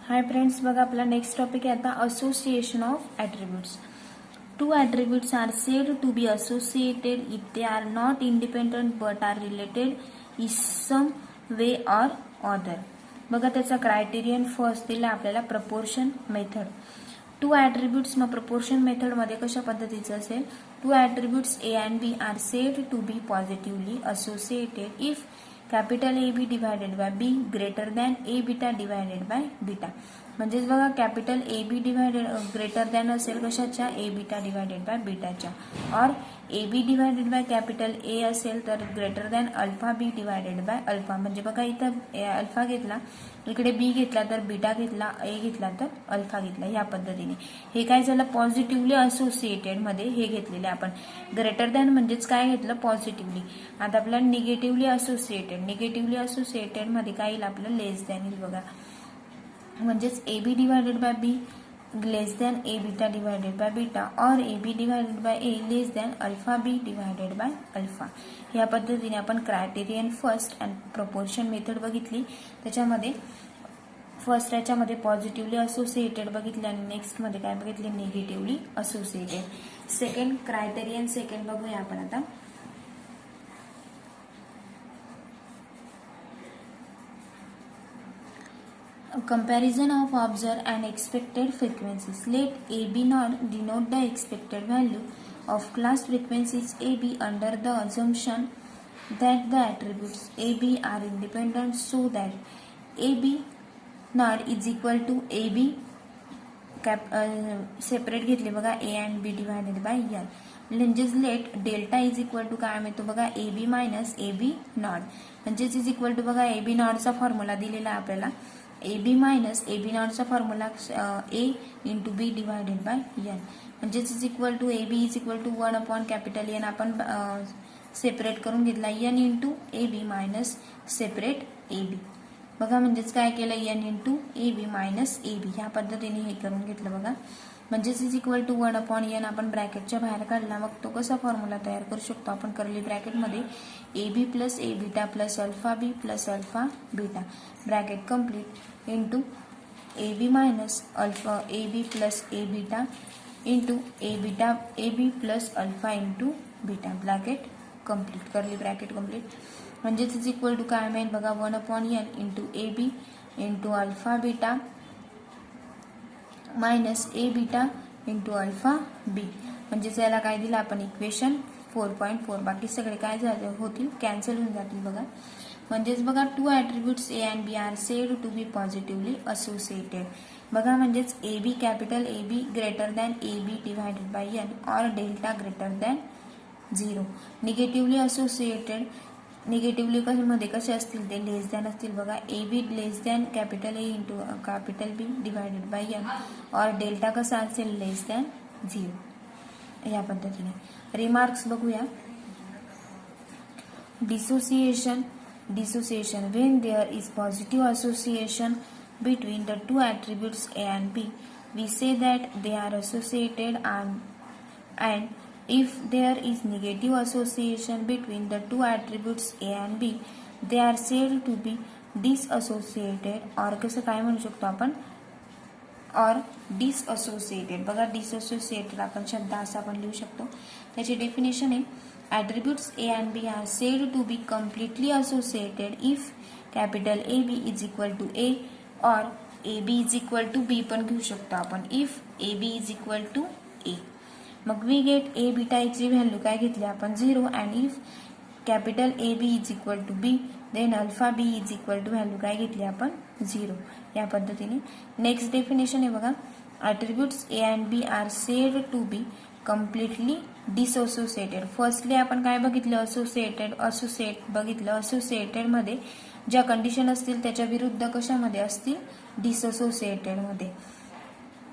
Hi friends, बघा आपला next topic आहे आता association of attributes. Two attributes are said to be associated if they are not independent but are related in some way or other. बघा त्याचा criterion first दिला आपल्याला proportion method. Two attributes मग proportion मेथडमध्ये कशा पद्धतीचं असेल, two attributes A and B are said to be positively associated if capital A B divided by B greater than A beta divided by beta. म्हणजेच बघा capital A B divided greater than असेल कशाच्या, A beta divided by बीटाच्या, और A B divided by capital A असेल तर greater than alpha B divided by alpha. म्हणजे बघा इथं अल्फा घेतला, इकडे बी घेतला तर बीटा घेतला, ए घेतला तर अल्फा घेतला. ह्या पद्धतीने हे काय झालं, पॉझिटिव्हली असोसिएटेड मध्ये हे घेतलेले आपण. ग्रेटर दॅन म्हणजेच काय घेतलं, पॉझिटिव्हली. आता आपल्याला निगेटिव्हली असोसिएटेड मध्ये काय येईल आपलं, लेस दॅन येईल. बघा म्हणजेच A B divided by B less than A beta divided by beta, और A B divided by A less than alpha B divided by alpha. या पद्धतीने आपण criterion first and proportion method बघितली. त्याच्यामध्ये फर्स्ट याच्यामध्ये पॉझिटिव्हली असोसिएटेड बघितले आणि next मध्ये काय बघितले, negatively associated. Second criterion second बघूया आपण आता. Comparison of observed and expected frequencies. Let AB naught denote the expected value of class frequencies AB under the assumption that the attributes AB are independent, so that AB naught is equal to AB separate घेतले बघा A and B divided by N. म्हणजेच let delta is equal to काय मिळतो बघा, A B minus A B naught. म्हणजेच is equal to बघा A B नॉटचा formula दिलेला आहे आपल्याला. A B minus A B नॉटचा formula A into B divided by N. म्हणजेच is equal to A B is equal to 1 upon capital N आपण separate करून घेतला, N into A B minus separate A B. बघा म्हणजेच काय केलं, N into A B minus A B. ह्या पद्धतीने हे करून घेतलं बघा. म्हणजेच is equal to 1 upon N आपण ब्रॅकेटच्या बाहेर काढला. मग तो कसा फॉर्म्युला तयार करू शकतो आपण, करली ब्रॅकेटमध्ये A B plus A beta plus alpha B plus alpha beta bracket complete into A B minus alpha A B plus A beta into A beta A B plus alpha into beta bracket complete, करली bracket complete. म्हणजेच is equal to काय मिळेल बघा, 1 upon N into A B into alpha beta minus A beta into alpha B. म्हणजेच याला काय दिलं आपण, इक्वेशन 4.4. बाकी सगळे काय झाले होतील, कॅन्सल होऊन जातील बघा. म्हणजेच बघा two attributes A and B are said to be positively associated. बघा म्हणजेच A B capital A B greater than A B divided by N, और delta greater than 0. Negatively associated, negatively मध्ये कसे असतील ते, लेस दॅन असतील बघा. A B less than capital A into capital B divided by N, और delta कसा असेल, लेस दॅन 0. या पद्धतीने रिमार्क्स बघूया. Dissociation when there is positive association between the two attributes A and B, we say that they are associated, and if there is negative association between the two attributes A and B, they are said to be disassociated, or कसं काय म्हणू शकतो आपण, और डिसअसोसिएटेड. बघा डिसअसोसिएटेड आपण शब्द असा आपण लिहू शकतो. त्याची डेफिनेशन आहे, attributes A and B are said to be completely associated if capital A B is equal to A, और A B is equal to B पण घेऊ शकतो आपण, if A B is equal to A. मग we get A बीटाची value काय घेतली आपण, 0, and if capital A B is equal to B then alpha B is equal to value काय घेतली आपण, 0. या पद्धतीने नेक्स्ट डेफिनेशन आहे बघा, attributes A and B are said to be completely disassociated. Firstly आपण काय बघितलं, असोसिएट बघितलं. असोसिएटेड मध्ये ज्या कंडिशन असतील त्याच्या विरुद्ध कशामध्ये असतील, डिसअसोसिएटेड मध्ये.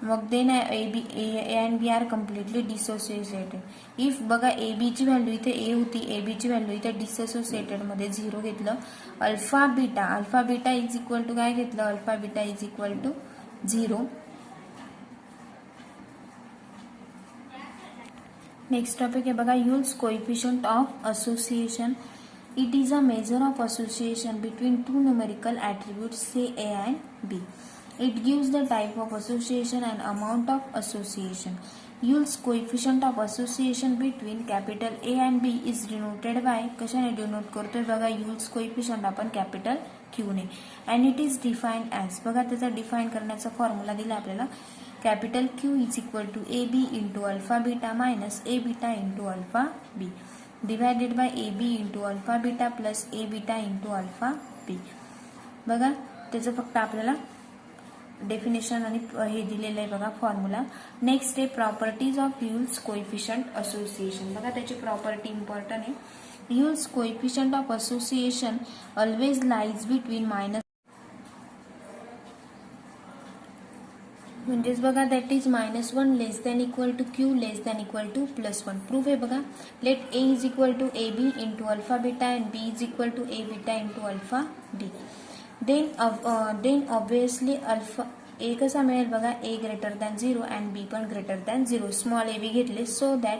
मग then A and B are completely disassociated if बघा ए बीची व्हॅल्यू इथे ए होती, ए बीची व्हॅल्यू इथे डिसअसोसिएटेड मध्ये 0 घेतलं. Alpha beta is equal to काय घेतलं, alpha beta is equal to 0. Next topic आहे बघा, Yule's coefficient of association. It is a measure of association between two numerical attributes say A and B. It gives the type of association and amount of association. Yule's coefficient of association between capital A and B is denoted by, कशाने denote करतोय बघा, Yule's coefficient आपण capital Q ने, and it is defined as, बघा त्याचा define करण्याचा formula दिला आपल्याला, capital Q is equal to AB into alpha beta minus A beta into alpha B divided by AB into alpha beta plus A beta into alpha B. बघा त्याचं फक्त आपल्याला definition आणि हे दिलेलं आहे बघा फॉर्म्युला. नेक्स्ट आहे properties of Yule's coefficient association. बघा त्याची प्रॉपर्टी इम्पॉर्टंट आहे. Yule's coefficient of association always lies between minus, म्हणजेच बघा that is -1 less than equal to Q less than equal to +1. Proof आहे बघा. Let A is equal to AB into alpha beta and B is equal to A beta into alpha B. Then obviously alpha A कसा मिळेल बघा, A greater than 0 and B पण greater than 0. Small AB घेतले, so that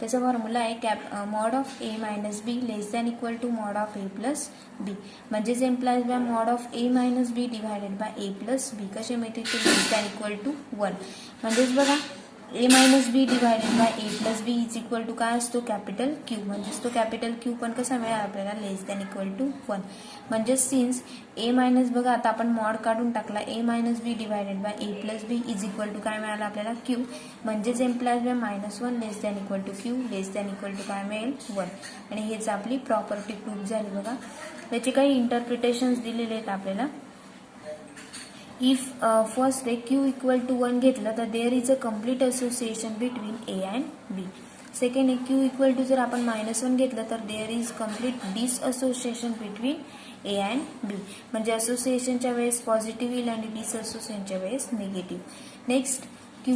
त्याचा formula आहे mod of A minus B less than equal to mod of A plus B. म्हणजेच implies by mod of A minus B divided by A plus B. कसे मिळते ते less than equal to 1. म्हणजेच बघा A minus B divided by A plus B is equal to काय असतो, capital Q. म्हणजेच तो कॅपिटल Q पण कसा मिळेल आपल्याला, लेस दॅन इक्वल टू 1. म्हणजे सिन्स A मायनस, बघा आता आपण मॉड काढून टाकला, A minus B divided by A plus B is equal to काय मिळालं आपल्याला, Q. म्हणजेच implies by -1 less than equal to Q less than equal to काय मिळेल 1. आणि हेच आपली प्रॉपर्टी प्रूफ झाली. बघा त्याचे काही इंटरप्रिटेशन्स दिलेले आहेत आपल्याला. इफ फर्स्ट आहे Q इक्वल टू 1 घेतलं तर there is a complete association between A and B. Second आहे Q इक्वल टू जर आपण -1 घेतलं तर there is complete disassociation between A and B. म्हणजे असोसिएशनच्या वेळेस पॉझिटिव्ह येईल आणि डिसअसोसिएशनच्या वेळेस negative. Next Q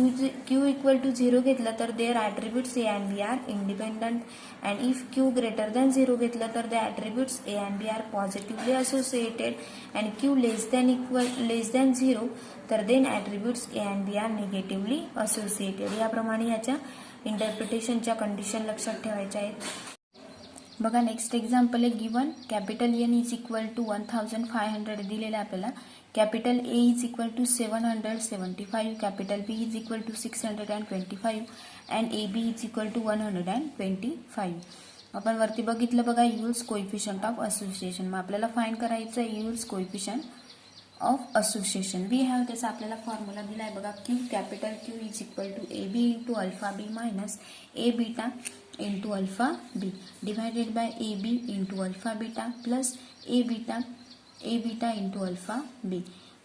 equal to 0 घेतलं तर there attributes A and B are independent. And if Q greater than 0 घेतलं तर the attributes A and B are positively associated. And Q less than 0 तर then attributes A and B are negatively associated. याप्रमाणे याच्या इंटरप्रिटेशनच्या condition लक्षात ठेवायच्या आहेत. बघा नेक्स्ट एक्झाम्पल आहे given capital N is equal to 1500 दिलेलं आपल्याला. Capital A is equal to 775, capital B is equal to 625 and AB is equal to 125. आपण वरती बघितलं बघा युल्स कोएफिशियंट ऑफ असोसिएशन. मग आपल्याला फाइंड करायचं आहे Yule's coefficient of association. We have त्याचा आपल्याला फॉर्म्युला दिला आहे बघा, capital Q is equal to AB into alpha B minus A beta into alpha B divided by AB into alpha beta plus A beta into alpha B.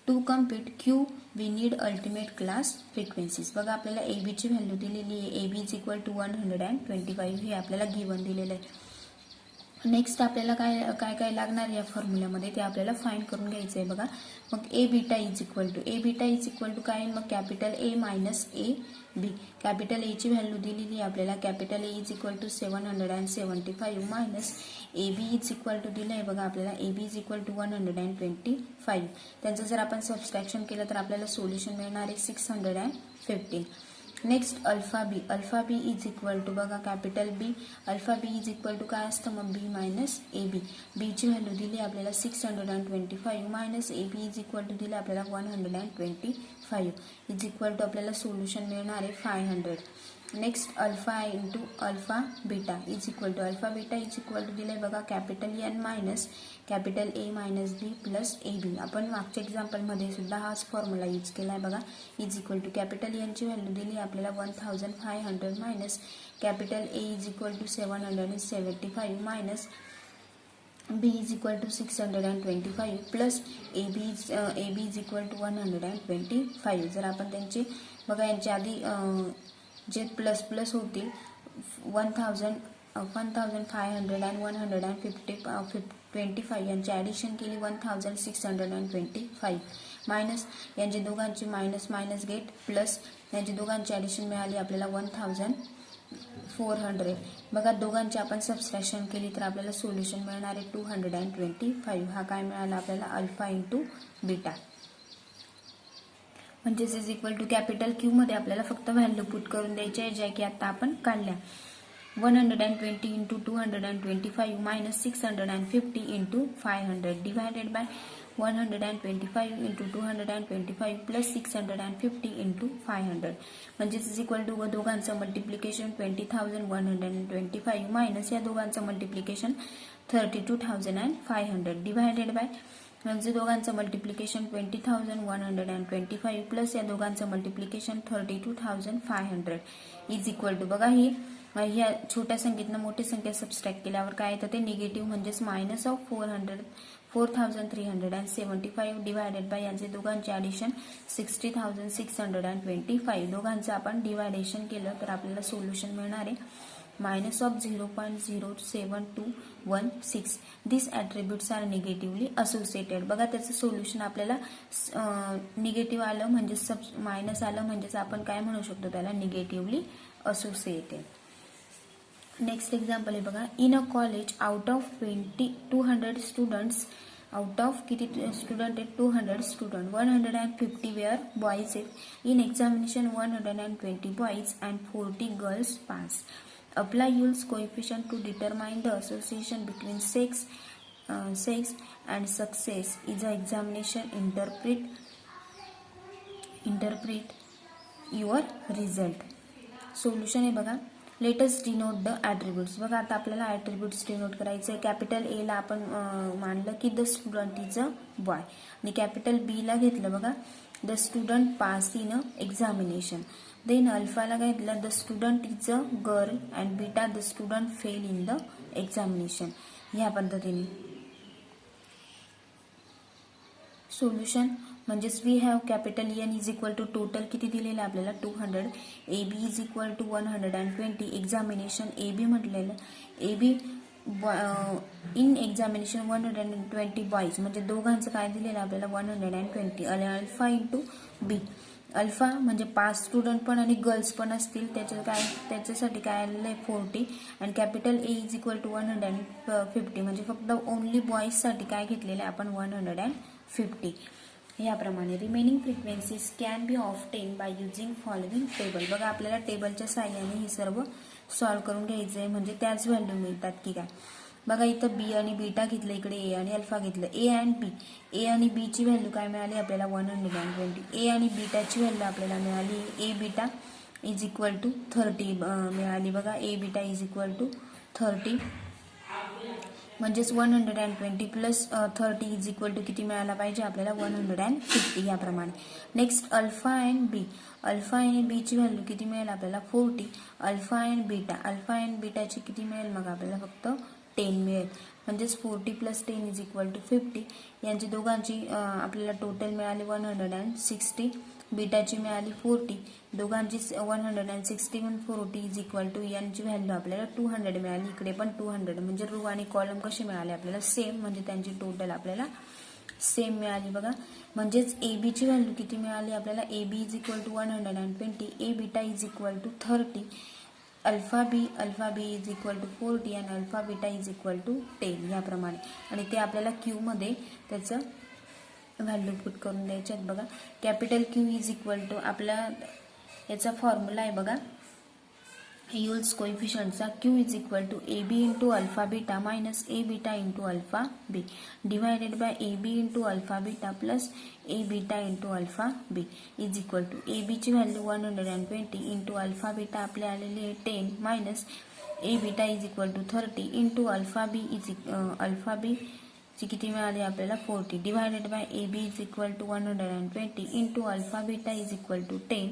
To compute Q we need ultimate class frequencies. बघा आपल्याला AB ची value दिलेली आहे, AB is equal to 125 हे आपल्याला given दिलेलं आहे. Next आपल्याला काय काय लागणार या फॉर्म्युल्यामध्ये ते आपल्याला फाइंड करून घ्यायचं आहे बघा. मग A beta is equal to काय, मग capital A minus A B. Capital A ची व्हॅल्यू दिलेली आहे आपल्याला, capital A is equal to 775 minus AB is equal to दिलं आहे बघा आपल्याला, AB इज इक्वल टू 125. त्यांचं जर आपण सबस्ट्रॅक्शन केलं तर आपल्याला सोल्युशन मिळणार आहे 615. Next alpha B is equal to बघा capital B, alpha B is equal to काय असतं मग B मायनस AB. B ची व्हॅल्यू दिली आपल्याला 625 minus AB is equal to दिलं आपल्याला 125 इज इक्वल टू आपल्याला सोल्युशन मिळणार आहे 500. Next alpha into alpha beta is equal to दिलंय बघा capital N minus capital A minus B plus AB. आपण मागच्या एक्झाम्पलमध्ये सुद्धा हाच फॉर्म्युला यूज केला आहे बघा. Is equal to capital N ची व्हॅल्यू दिली आपल्याला 1500 minus capital A is equal to 775 minus B is equal to 625 plus AB is equal to 125. जर आपण त्यांचे बघा यांच्या आधी जे प्लस प्लस होतील 1500 आणि 125 यांची ॲडिशन केली 1625 मायनस यांचे दोघांची मायनस गेट प्लस यांची दोघांची ॲडिशन मिळाली आपल्याला 1400. बघा दोघांची आपण सबस्ट्रॅक्शन केली तर आपल्याला सोल्युशन मिळणार आहे 225. हा काय मिळाला आपल्याला अल्फा इंटू बीटा. म्हणजेच is equal to capital Q मध्ये आपल्याला फक्त व्हॅल्यू पुट करून द्यायच्या आहे ज्या की आता आपण काढल्या. 120 into 225 minus 650 into 500 divided by 125 into 225 plus 650 into 500 म्हणजेच इज इक्वल टू दोघांचं मल्टिप्लिकेशन 20,125 मायनस या दोघांचं मल्टिप्लिकेशन 32,500 डिवायडेड बाय म्हणजे दोघांचं मल्टिप्लिकेशन 20,125 प्लस या दोघांचं मल्टिप्लिकेशन 32,500 इज इक्वल टू बघा ही ह्या छोट्या संख्येतनं मोठी संख्या सबस्ट्रॅक्ट केल्यावर काय येतं ते निगेटिव्ह म्हणजेच मायनस ऑफ 4,375 डिवायडेड बाय यांचे दोघांचे ॲडिशन 60,625 दोघांचं आपण डिवायडेशन केलं तर आपल्याला सोल्युशन मिळणार आहे minus of 0.07216 these attributes are negatively associated बघा त्याचं सोल्युशन आपल्याला निगेटिव्ह आलं म्हणजे मायनस आलं म्हणजेच आपण काय म्हणू शकतो त्याला निगेटिव्हली असोसिएटेड. नेक्स्ट एक्झाम्पल आहे बघा in a college out of 200 students out of किती स्टुडंट आहेत 200 स्टुडंट 150 वेअर बॉईज आहेत in examination 120 boys and 40 girls pass. Apply Yule's coefficient to determine the association between sex and success is a examination. Interpret your result. Solution आहे बघा let us denote the attributes. बघा आता आपल्याला attributes denote करायचे capital ए ला आपण मानलं की the student is a boy आणि कॅपिटल बी ला घेतलं बघा the student pass in a examination. Then alpha ला घेतलं the student is a girl and beta the student fail in the examination. ह्या पद्धतीने सोल्युशन म्हणजेच we have capital N is equal to total किती दिलेलं आपल्याला 200 A B is equal to 120 examination A B म्हटलेलं A B in examination 120 boys म्हणजे दोघांचं काय दिलेलं आपल्याला 120 आणि अल्फा इंटू बी अल्फा म्हणजे 5 स्टुडंट पण आणि गर्ल्स पण असतील त्याच्यासाठी काय आलेलं आहे 40 आणि capital A is equal to 150 म्हणजे फक्त ओनली बॉईजसाठी काय घेतलेलं आहे आपण 150. याप्रमाणे remaining frequencies can be obtain by using following table. बघा आपल्याला टेबलच्या साहाय्याने हे सर्व सॉल्व्ह करून घ्यायचं आहे म्हणजे त्याच व्हॅल्यू मिळतात की काय. बघा इथं बी आणि बीटा घेतलं इकडे ए आणि अल्फा घेतलं ए अँड बी ए आणि बी ची व्हॅल्यू काय मिळाली आपल्याला 120 ए आणि बीटाची व्हॅल्यू आपल्याला मिळाली ए बीटा इज इक्वल टू 30 मिळाली बघा ए बीटा इज इक्वल टू 30 म्हणजेच 120 प्लस 30 इज इक्वल टू किती मिळाला पाहिजे आपल्याला 150 याप्रमाणे. Next alpha and B alpha आणि बी ची व्हॅल्यू किती मिळेल आपल्याला 40 अल्फा अँड बीटाची किती मिळेल मग आपल्याला फक्त 10 मिळेल म्हणजेच 40 प्लस 10 इज इक्वल टू 50 यांची दोघांची आपल्याला टोटल मिळाली 160 बीटाची मिळाली 40 दोघांची 160 व 40 इज इक्वल टू यांची व्हॅल्यू आपल्याला 200 मिळाली इकडे पण 200 म्हणजे रो आणि कॉलम कसे मिळाले आपल्याला सेम म्हणजे त्यांची टोटल आपल्याला सेम मिळाली बघा म्हणजेच ए बी ची व्हॅल्यू किती मिळाली आपल्याला A B is equal to 120 A beta is equal to 30 alpha B is equal to 40 आणि alpha beta is equal to 10 याप्रमाणे आणि ते आपल्याला क्यू मध्ये त्याचं व्हॅल्यू पुट करून द्यायचे आहेत बघा. Capital Q is equal to आपला याचा फॉर्म्युला आहे बघा यूल्स कोएफिशियंटचा Q is equal to A B into alpha beta minus A beta into alpha B divided by A B into alpha beta plus A beta into alpha B is equal to A B ची value 120 into alpha beta आपले आलेली आहे 10 minus A beta is equal to 30 into alpha B ची किती मिळाली आपल्याला 40 divided by A B is equal to 120 into alpha beta is equal to 10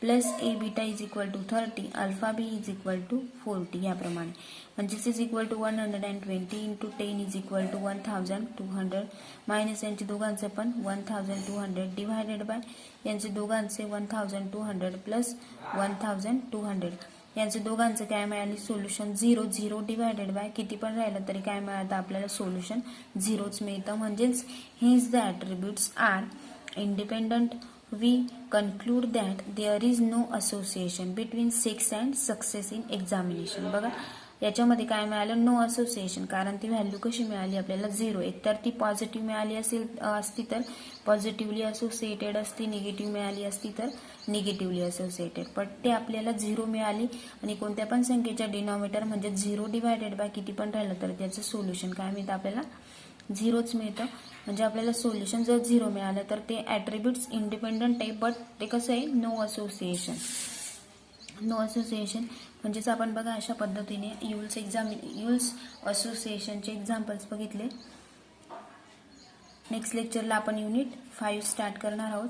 plus A beta is equal to 30 alpha B is equal to 40 याप्रमाणे म्हणजेच is equal to 120 into 10 is equal to 1200 minus यांचे दोघांचे पण 1200 divided by यांचे दोघांचे 1200 plus 1200 यांचे दोघांचे काय मिळाली सोल्युशन 0 डिवायडेड बाय किती पण राहिलं तरी काय मिळतं आपल्याला सोल्युशन 0च मिळतं म्हणजेच his the attributes are independent. We conclude that there is no association between sex and success in examination. बघा याच्यामध्ये काय मिळालं नो असोसिएशन कारण ती व्हॅल्यू कशी मिळाली आपल्याला 0 एकतर ती पॉझिटिव्ह मिळाली असती तर पॉझिटिव्हली असोसिएटेड असती निगेटिव्ह मिळाली असती तर निगेटिव्हली असोसिएटेड पण ते आपल्याला 0 मिळाली आणि कोणत्या पण संख्येच्या डिनॉमिनेटर म्हणजे 0 डिवायडेड बाय किती पण राहिलं तर त्याचं सोल्युशन काय मिळतं आपल्याला झिरोच मिळतं. म्हणजे आपल्याला सोल्युशन जर झिरो मिळालं तर ते ॲट्रिब्यूट्स इंडिपेंडंट आहे, बट ते कसं आहे, नो असोसिएशन. नो असोसिएशन म्हणजेच आपण बघा अशा पद्धतीने युल्स असोसिएशनचे एक्झाम्पल्स बघितले. नेक्स्ट लेक्चरला आपण युनिट 5 स्टार्ट करणार आहोत.